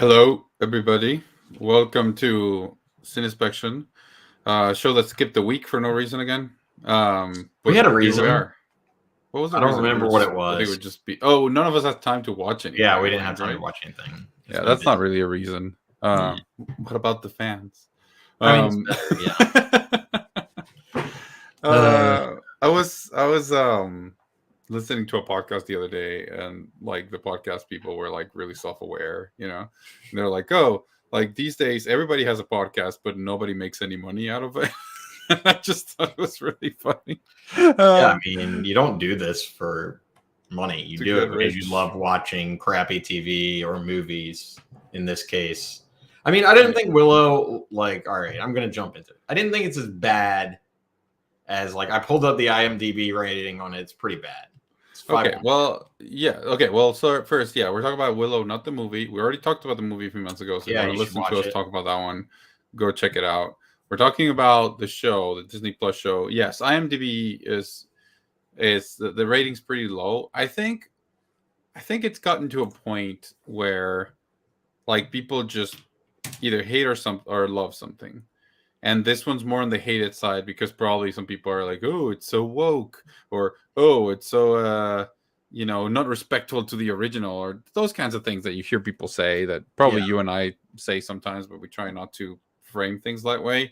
Hello, everybody. Welcome to Cynispection, show that skipped a week for no reason again. We But had a here we reason. are. What was the I don't reason? remember what it I think was. we're just be. Oh, none of us had time to watch Yeah, anything. we I didn't have think, time to right? watch anything. It's Yeah, been that's not busy. really a reason. Yeah. What about the fans? I mean, it's Um, better. Yeah. I was listening to a podcast the other day, and like the podcast people were like really self-aware, and they're like, oh, like these days everybody has a podcast but nobody makes any money out of it. I just thought it was really funny. Yeah, I mean, you don't do this for money. You To do get it because you rich. love watching crappy TV or movies. In this case, I mean, I didn't think Willow. Like, all right, I'm gonna jump into it. I didn't think it's as bad as I pulled up the IMDb rating on it. It's pretty bad. It's 5. Okay, well, yeah. Okay, well, so first, yeah, we're talking about Willow, not the movie. We already talked about the movie a few months ago, so if you Yeah, want to you should listen to watch us it. talk about that one, go check it out. We're talking about the show, the Disney Plus show. Yes, IMDb is the rating's pretty low. I think it's gotten to a point where like people just either hate or love something. And this one's more on the hated side because probably some people are like, oh, it's so woke, or oh, it's so not respectful to the original, or those kinds of things that you hear people say that probably Yeah. you and I say sometimes, but we try not to frame things that way.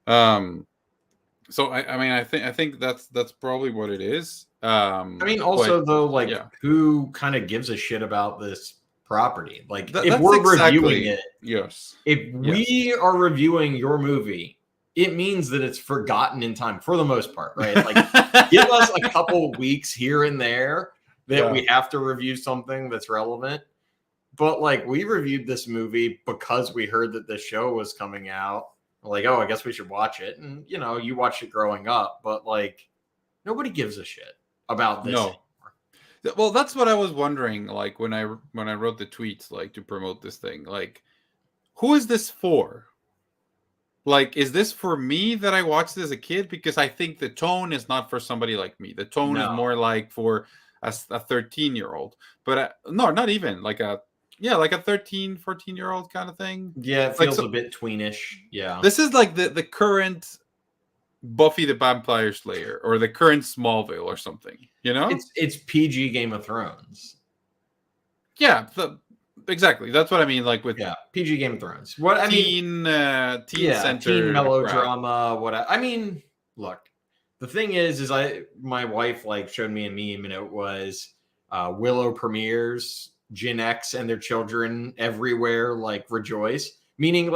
So I mean I think that's probably what it is. I mean, But also though, yeah, who kind of gives a shit about this property? Like, if that's we're reviewing exactly it, yes, if yes. we are reviewing your movie, it means that it's forgotten in time for the most part, right? Like, give us a couple weeks here and there that Yeah. we have to review something that's relevant. But like, we reviewed this movie because we heard that this show was coming out. Like, oh, I guess we should watch it. And you watched it growing up, but like, nobody gives a shit about this No. Well, that's what I was wondering. Like when I wrote the tweets, like to promote this thing, like who is this for? Like, is this for me that I watched as a kid? Because I think the tone is not for somebody like me. The tone is No. more like for a 13-year-old. But no, not even like like a 13, 14-year-old kind of thing. Yeah, it Like feels so, a bit tweenish. Yeah. this is like the current Buffy the Vampire Slayer or the current Smallville or something. You know? It's PG Game of Thrones. Yeah, exactly. That's what I mean. Like with PG Game of Thrones. What I mean, teen center teen crap. melodrama. I mean, look, the thing is my wife showed me a meme, and it was Willow premieres, Gen X and their children everywhere rejoice, meaning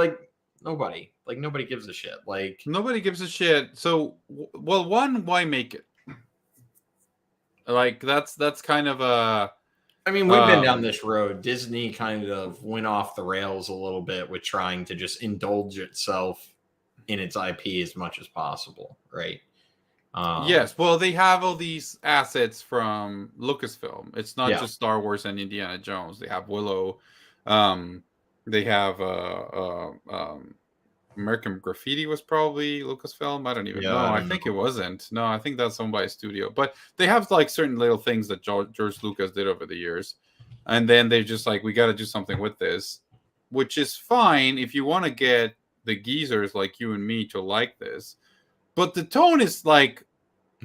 nobody gives a shit. Like, Nobody gives a shit. So, well, one, why make it? Like that's kind of a. I mean, we've been down this road. Disney kind of went off the rails a little bit with trying to just indulge itself in its IP as much as possible, right? Yes, well, they have all these assets from Lucasfilm. It's not just Star Wars and Indiana Jones. They have Willow. They have American Graffiti was probably Lucasfilm. I don't even know. I think it wasn't. No, I think that's owned by a studio. But they have like certain little things that George Lucas did over the years. And then they just like, we got to do something with this, which is fine if you want to get the geezers like you and me to like this. But the tone is like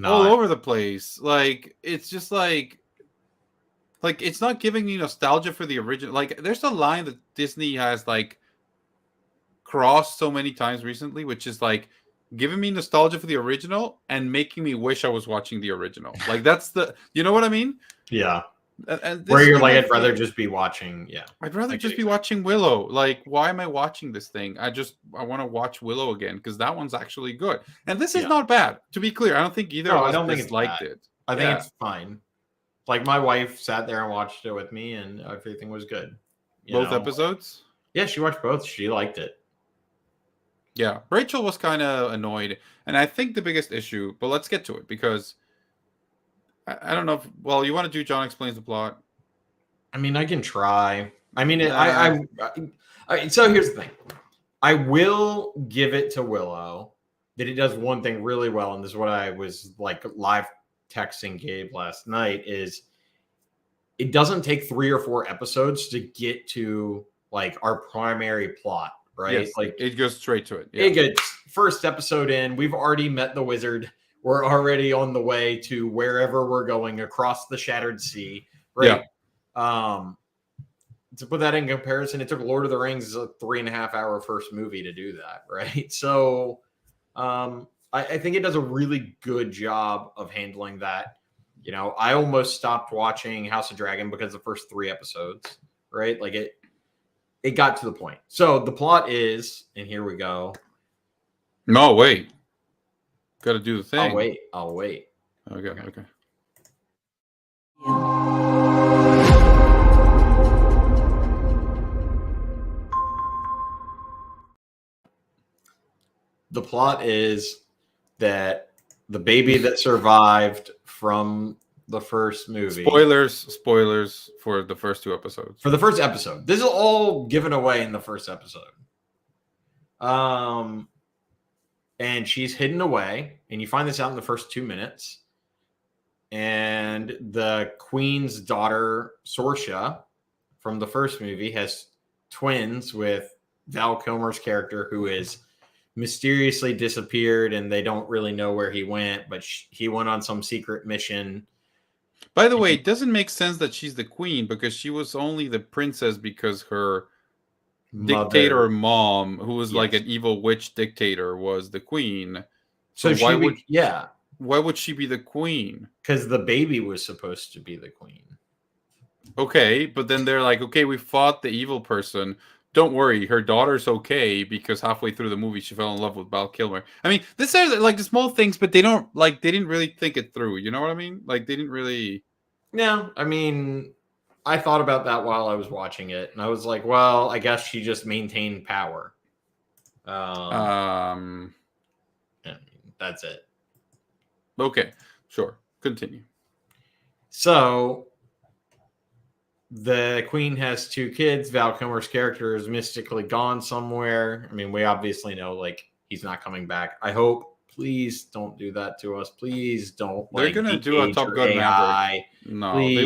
all over the place. Like, it's just like it's not giving me nostalgia for the original. Like, there's a line that Disney has like crossed so many times recently, which is like giving me nostalgia for the original and making me wish I was watching the original. Like, that's you know what I mean? Yeah. And where you're like, I'd rather just be watching. Yeah. I'd rather just be watching Willow. Like, why am I watching this thing? I want to watch Willow again because that one's actually good. And this is not bad. To be clear, I don't think either of us I don't think it's liked bad. it. I think it's fine. Like, my wife sat there and watched it with me, and everything was good. Both episodes? Yeah, she watched both. She liked it. Yeah, Rachel was kind of annoyed, and I think the biggest issue. But let's get to it because I don't know if. Well, you want to do John Explains the Plot? I mean, I can try. I mean, so here's the thing. I will give it to Willow that it does one thing really well, and this is what I was live texting Gabe last night, is it doesn't take 3 or 4 episodes to get to like our primary plot, right? Yes, like it goes straight to it. Yeah. it gets first episode in. We've already met the wizard. We're already on the way to wherever we're going across the Shattered Sea, right? To put that in comparison, it took Lord of the Rings a 3.5-hour first movie to do that, right? So I think it does a really good job of handling that. You know, I almost stopped watching House of Dragon because the first 3 episodes, right? Like it got to the point. So the plot is, and here we go. No, wait. Got to do the thing. I'll wait. Okay. The plot is that the baby that survived from the first movie. Spoilers for the first 2 episodes. For the first episode. This is all given away in the first episode. And she's hidden away, and you find this out in the first 2 minutes. And the queen's daughter, Sorsha, from the first movie, has twins with Val Kilmer's character, who is mysteriously disappeared, and they don't really know where he went, but he went on some secret mission. By the way, it doesn't make sense that she's the queen, because she was only the princess because her dictator mom, who was like an evil witch dictator, was the queen. So why would she be the queen? Because the baby was supposed to be the queen. Okay, but then they're like, okay, we fought the evil person. Don't worry, her daughter's okay, because halfway through the movie she fell in love with Val Kilmer. I mean, this is like the small things, but they didn't really think it through. You know what I mean? Like they didn't really. No, I mean, I thought about that while I was watching it, and I was like, well, I guess she just maintained power. That's it. Okay, sure. Continue. So the queen has 2 kids. Val Kilmer's character is mystically gone somewhere. I mean, we obviously know like he's not coming back. I hope. Please don't do that to us. Please don't. They're gonna do a Top Gun Maverick. No, they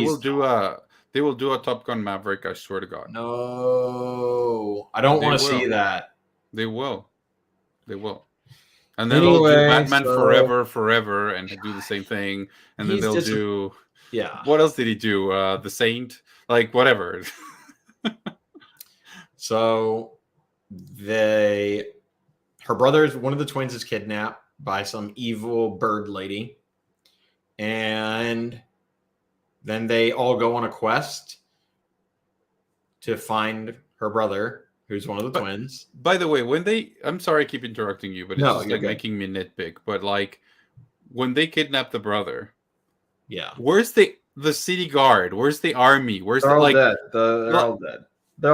will do a Top Gun Maverick. I swear to God. No, I don't want to see that. They will. And then they'll do Batman Forever, and do the same thing. And then they'll do. Yeah. What else did he do? The Saint, like whatever. So her brother's one of the twins is kidnapped by some evil bird lady, and then they all go on a quest to find her brother, who's one of the twins. By the way, I'm sorry I keep interrupting you, but it's just like making me nitpick. But like when they kidnap the brother, where's the city guard? Where's the army? Where's They're all dead. They're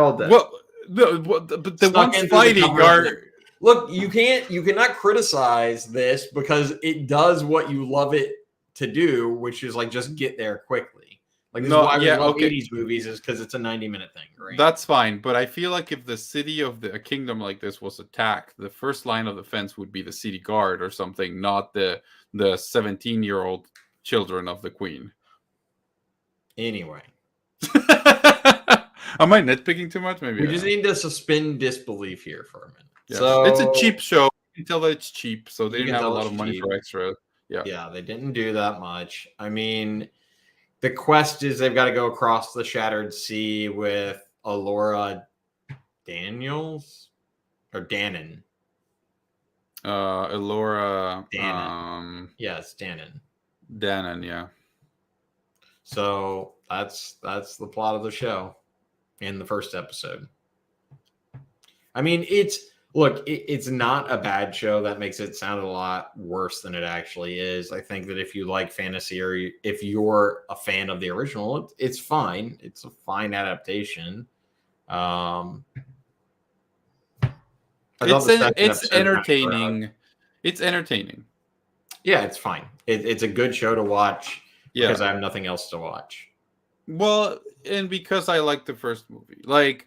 all dead. Well, but the one's fighting guard. Look, you cannot criticize this because it does what you love it to do, which is like just get there quickly. Like this is why we love 80s movies, is because it's a 90-minute thing, right? That's fine, but I feel like if the city of a kingdom like this was attacked, the first line of defense would be the city guard or something, not the 17-year-old children of the queen. Anyway. Am I nitpicking too much? Maybe we just need to suspend disbelief here for a minute. Yeah. So it's a cheap show. You can tell that it's cheap, so they didn't have a lot of money for extra. Yeah, they didn't do that much. I mean, the quest is they've got to go across the Shattered Sea with Alora Daniels or Dannon. Alora Dannon. It's Dannon. Dannon, yeah. So that's the plot of the show in the first episode. I mean, it's not a bad show. That makes it sound a lot worse than it actually is. I think that if you like fantasy or if you're a fan of the original, it's fine. It's a fine adaptation. It's entertaining. It's entertaining. Yeah, it's fine. It's a good show to watch because I have nothing else to watch. Well, and because I like the first movie. Like,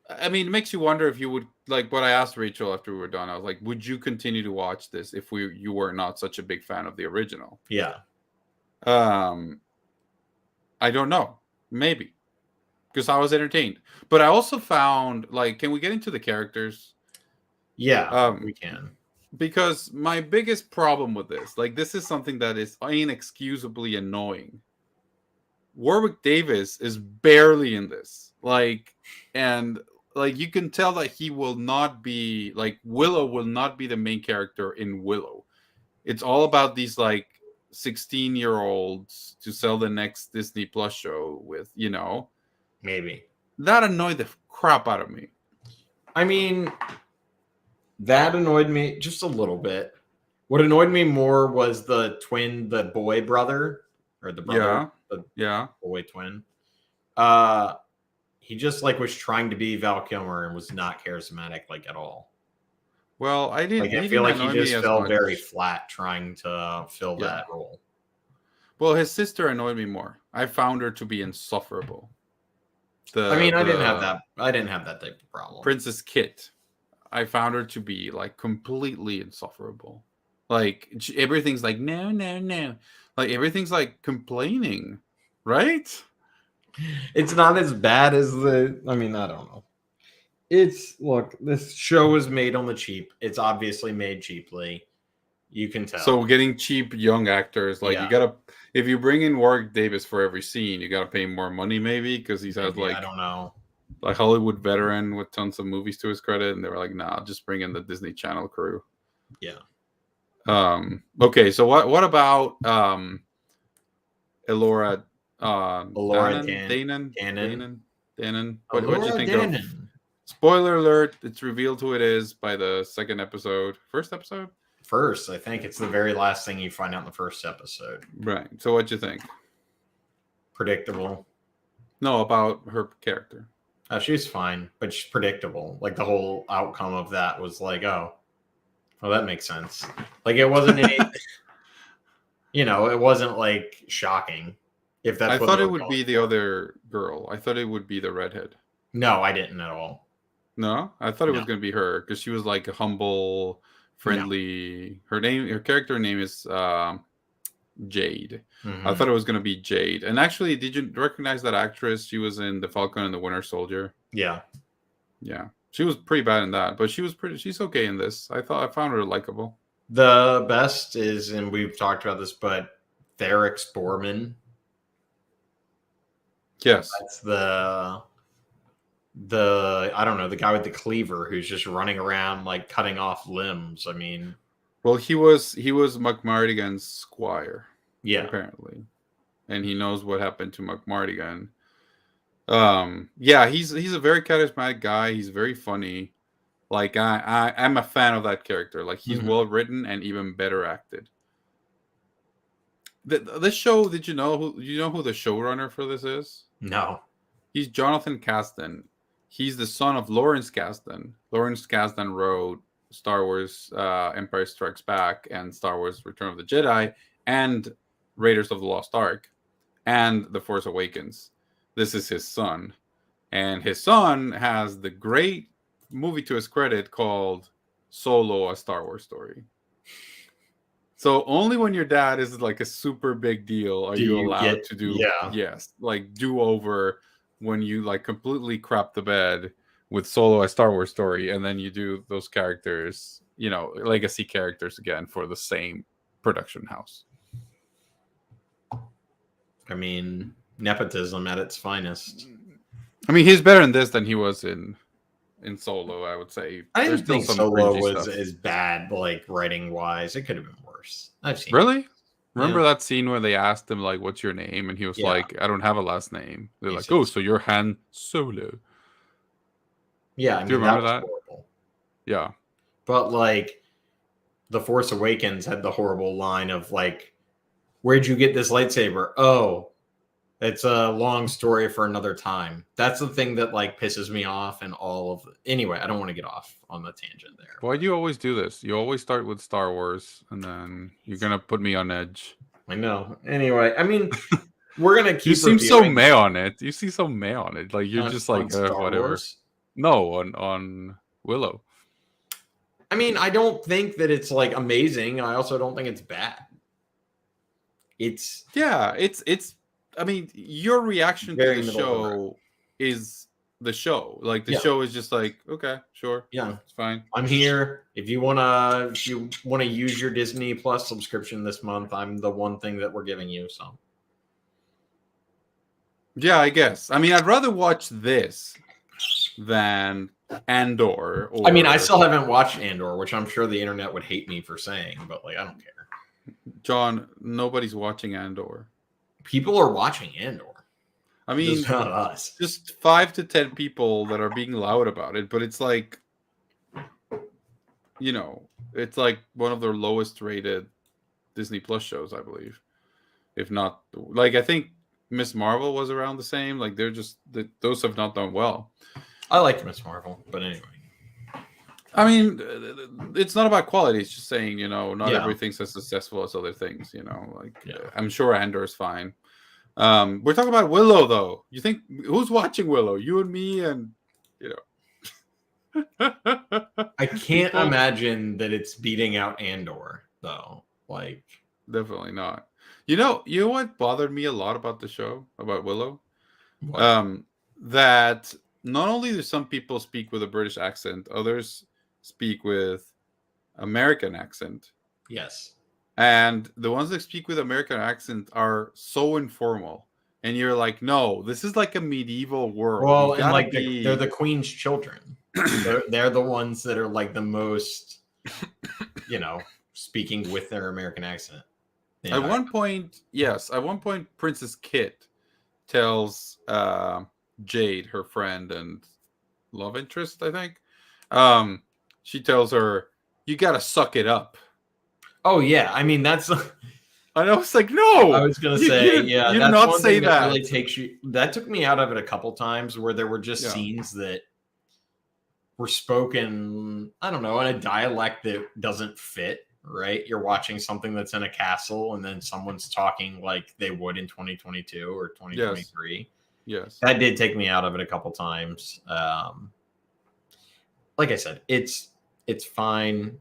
I mean, it makes you wonder if you would, like what I asked Rachel after we were done. I was like, would you continue to watch this if you were not such a big fan of the original? Yeah. I don't know. Maybe. because I was entertained. But I also found, like, can we get into the characters? Yeah, we can. Because my biggest problem with this, like, this is something that is inexcusably annoying. Warwick Davis is barely in this. Like, and like you can tell that he will not be, like, Willow will not be the main character in Willow. It's all about these like 16-year-olds to sell the next Disney Plus show with, you know. Maybe. That annoyed the crap out of me. I mean, that annoyed me just a little bit. What annoyed me more was the boy brother, or the brother, the boy twin. He just like was trying to be Val Kilmer and was not charismatic like at all. Well, I didn't. Like, I feel like he just felt very flat trying to fill that role. Well, his sister annoyed me more. I found her to be insufferable. I didn't have that. I didn't have that type of problem. Princess Kit, I found her to be like completely insufferable. Like everything's like no. Like everything's like complaining, right? It's not as bad as the. I mean, I don't know. Look, this show is made on the cheap. It's obviously made cheaply. You can tell. So getting cheap young actors, like you gotta, if you bring in Warwick Davis for every scene, you gotta pay more money maybe because he's had like, I don't know, like Hollywood veteran with tons of movies to his credit, and they were like, nah, just bring in the Disney Channel crew. Yeah. Okay, so what about Elora Danan? What do you think of? Spoiler alert, it's revealed who it is by the second episode. First episode? First, I think it's the very last thing you find out in the first episode. Right. So what'd you think? Predictable. No, about her character. She's fine, but she's predictable. Like the whole outcome of that was like, oh, well, that makes sense. Like it wasn't any, it wasn't like shocking. If that's I thought it would be the other girl. I thought it would be the redhead. No, I didn't at all. No, I thought it was going to be her because she was like a humble, friendly. No. Her character name is Jade. Mm-hmm. I thought it was going to be Jade. And actually, did you recognize that actress? She was in The Falcon and the Winter Soldier. Yeah. She was pretty bad in that, but she's okay in this. I found her likable. The best is, and we've talked about this, but Therex Borman. Yes. That's the I don't know, the guy with the cleaver who's just running around like cutting off limbs. I mean, well, he was McMartigan's squire. Yeah, apparently, and he knows what happened to McMartigan. He's a very charismatic guy. He's very funny. Like I'm a fan of that character. Like he's well written and even better acted. This show, did you know who the showrunner for this is? No. He's Jonathan Kasdan. He's the son of Lawrence Kasdan. Lawrence Kasdan wrote Star Wars Empire Strikes Back and Star Wars Return of the Jedi and Raiders of the Lost Ark and The Force Awakens. This is his son. And his son has the great movie to his credit called Solo, A Star Wars Story. So only when your dad is like a super big deal are you allowed to do like do over when you like completely crap the bed with Solo, A Star Wars Story, and then you do those characters, legacy characters again for the same production house. I mean, nepotism at its finest. I mean, he's better in this than he was in Solo, I would say. I didn't think Solo was as bad, like writing wise. It could have been worse. I've seen it. Remember that scene where they asked him like, "What's your name?" and he was like, "I don't have a last name." They're like, "Oh, so you're Han Solo." Yeah, do you remember that? Horrible. Yeah, but like, The Force Awakens had the horrible line of like, "Where'd you get this lightsaber?" Oh, it's a long story for another time. That's the thing that like pisses me off and all of it. Anyway, I don't want to get off on the tangent there. Why do you always do this? You always start with Star Wars and then you're going to put me on edge. I know. Anyway, I mean, we're going to keep You seem so meh on it. You seem so meh on it. Like you're just like, whatever. Wars? No, on Willow. I mean, I don't think that it's like amazing. I also don't think it's bad. It's I mean, your reaction to the show is the show. Like the Yeah. show is just like, okay, sure, Yeah, it's fine. I'm here. If you wanna use your Disney Plus subscription this month, I'm the one thing that we're giving you. So Yeah, I guess. I mean, I'd rather watch this than Andor. Or I mean, I still haven't watched Andor, which I'm sure the internet would hate me for saying, but like I don't care. John, nobody's watching Andor. People are watching Andor. I mean, Just not us. Just 5 to 10 people that are being loud about it, but it's like, you know, it's like one of their lowest rated Disney Plus shows, I believe. If not, like I think Miss Marvel was around the same. Like they're just those have not done well. I liked Miss Marvel, but anyway. I mean, it's not about quality. It's just saying, you know, not Yeah. everything's as successful as other things. You know, like Yeah. I'm sure Andor is fine. We're talking about Willow, though. You think who's watching Willow? You and me, and you know. I can't imagine that it's beating out Andor, though. Like, definitely not. You know what bothered me a lot about the show, about Willow? what? That not only do some people speak with a British accent, others speak with American accent. Yes. And the ones that speak with American accent are so informal. And you're like, no, this is like a medieval world. Well, and like they're the queen's children. they're the ones that are like the most, you know, speaking with their American accent. At one point, Princess Kit tells Jade, her friend and love interest, I think. She tells her, "You gotta suck it up." Oh yeah, I mean that's. I was like, no. I was gonna say, yeah, you that's not one say thing that. really takes you. That took me out of it a couple times where there were just scenes that were spoken, I don't know, in a dialect that doesn't fit. Right, you're watching something that's in a castle, and then someone's talking like they would in 2022 or 2023. Yes, that did take me out of it a couple times. Like I said, it's fine.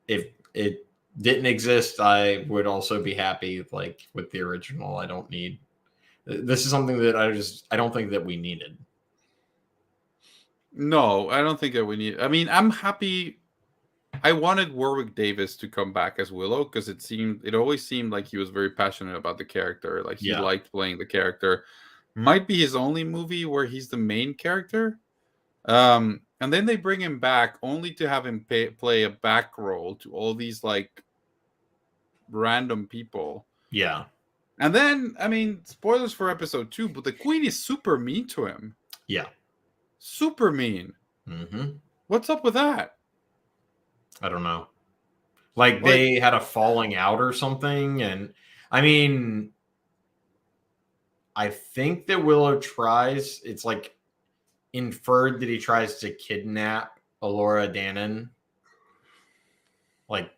If it didn't exist, I would also be happy. Like with the original, I don't need. This is something that I don't think that we needed. No, I don't think that we need. I mean, I'm happy. I wanted Warwick Davis to come back as Willow because it always seemed like he was very passionate about the character. Like he liked playing the character. Might be his only movie where he's the main character. And then they bring him back only to have him play a back role to all these like random people. Yeah. And then, I mean, spoilers for episode 2, but the queen is super mean to him. Yeah. Super mean. Mm-hmm. What's up with that? I don't know. Like they had a falling out or something. And I mean, I think that Willow tries, it's like inferred that he tries to kidnap Elora Danan. Like,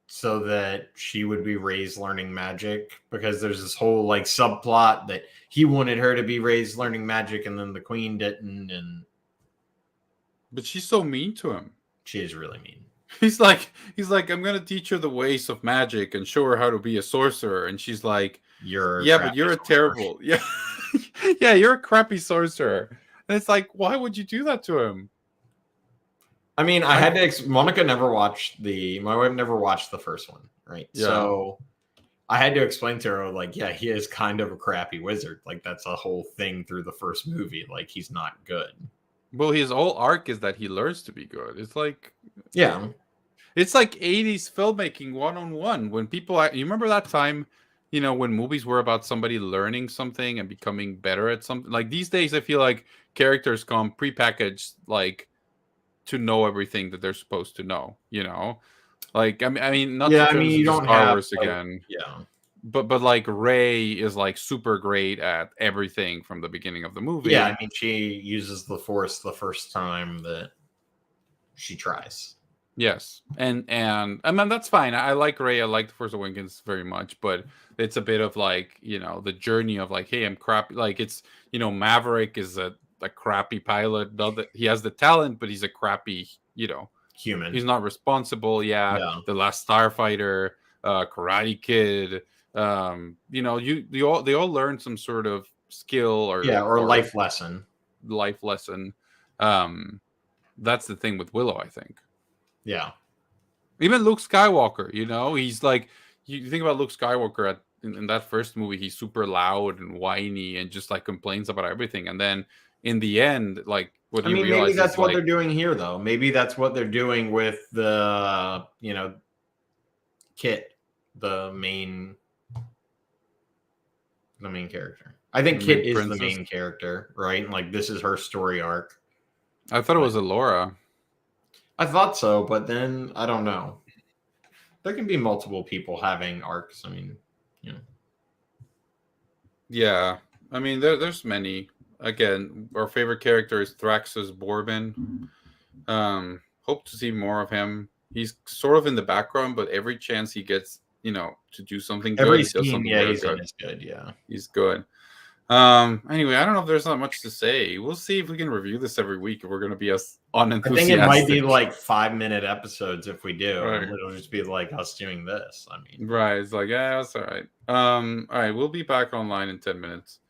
so that she would be raised learning magic, because there's this whole like subplot that he wanted her to be raised learning magic and then the queen didn't. But she's so mean to him. She is really mean. He's like, I'm gonna teach her the ways of magic and show her how to be a sorcerer. And she's like, but you're a terrible, yeah, you're a crappy sorcerer. And it's like, why would you do that to him? I mean, I had to. Monica never watched my wife never watched the first one, right? Yeah. So I had to explain to her, like, yeah, he is kind of a crappy wizard. Like that's a whole thing through the first movie. Like he's not good. Well, his whole arc is that he learns to be good. It's like, yeah, it's like 80s filmmaking 101. When people, you remember that time, you know, when movies were about somebody learning something and becoming better at something. Like these days, I feel like characters come prepackaged, like to know everything that they're supposed to know. You know, like I mean, not yeah. I mean, you don't Star have Wars again. Yeah. But like Rey is like super great at everything from the beginning of the movie. Yeah, I mean she uses the Force the first time that she tries. Yes, and I mean that's fine. I like Rey. I like the Force Awakens very much, but it's a bit of like, you know, the journey of like, hey, I'm crappy. Like it's, you know, Maverick is a crappy pilot. Not that he has the talent, but he's a crappy, you know, human. He's not responsible. Yeah. The Last Starfighter, Karate Kid. You know, they all learn some sort of skill or life lesson. life lesson. That's the thing with Willow, I think. Yeah. Even Luke Skywalker, you know, he's like, you think about Luke Skywalker in that first movie, he's super loud and whiny and just like complains about everything. And then in the end, like what you realize maybe that's is, what like, they're doing here, though. Maybe that's what they're doing with the, Kit, the main character. I think Kit is the main character, right? And like this is her story arc. I thought it was Alora. I thought so, but then I don't know. There can be multiple people having arcs. I mean, Yeah, I mean there's many. Again, our favorite character is Thraxus Bourbon. Hope to see more of him. He's sort of in the background, but every chance he gets, to do something good, every he does scene, something he's good. good. Yeah, he's good. Anyway, I don't know if there's not much to say. We'll see if we can review this every week if we're going to be as unenthusiastic. I think it might be like 5-minute episodes if we do. Right. It'll just be like us doing this. I mean, right. It's like, yeah, that's all right. All right. We'll be back online in 10 minutes.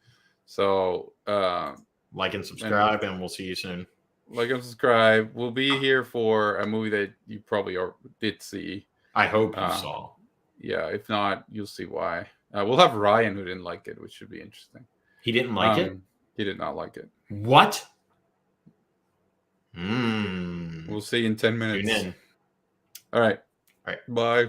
So, like and subscribe, and we'll see you soon. Like and subscribe. We'll be here for a movie that you probably did see. I hope you saw. Yeah. If not, you'll see why. We'll have Ryan, who didn't like it, which should be interesting. He didn't like it? He did not like it. What? We'll see you in 10 minutes. Tune in. All right. All right. Bye.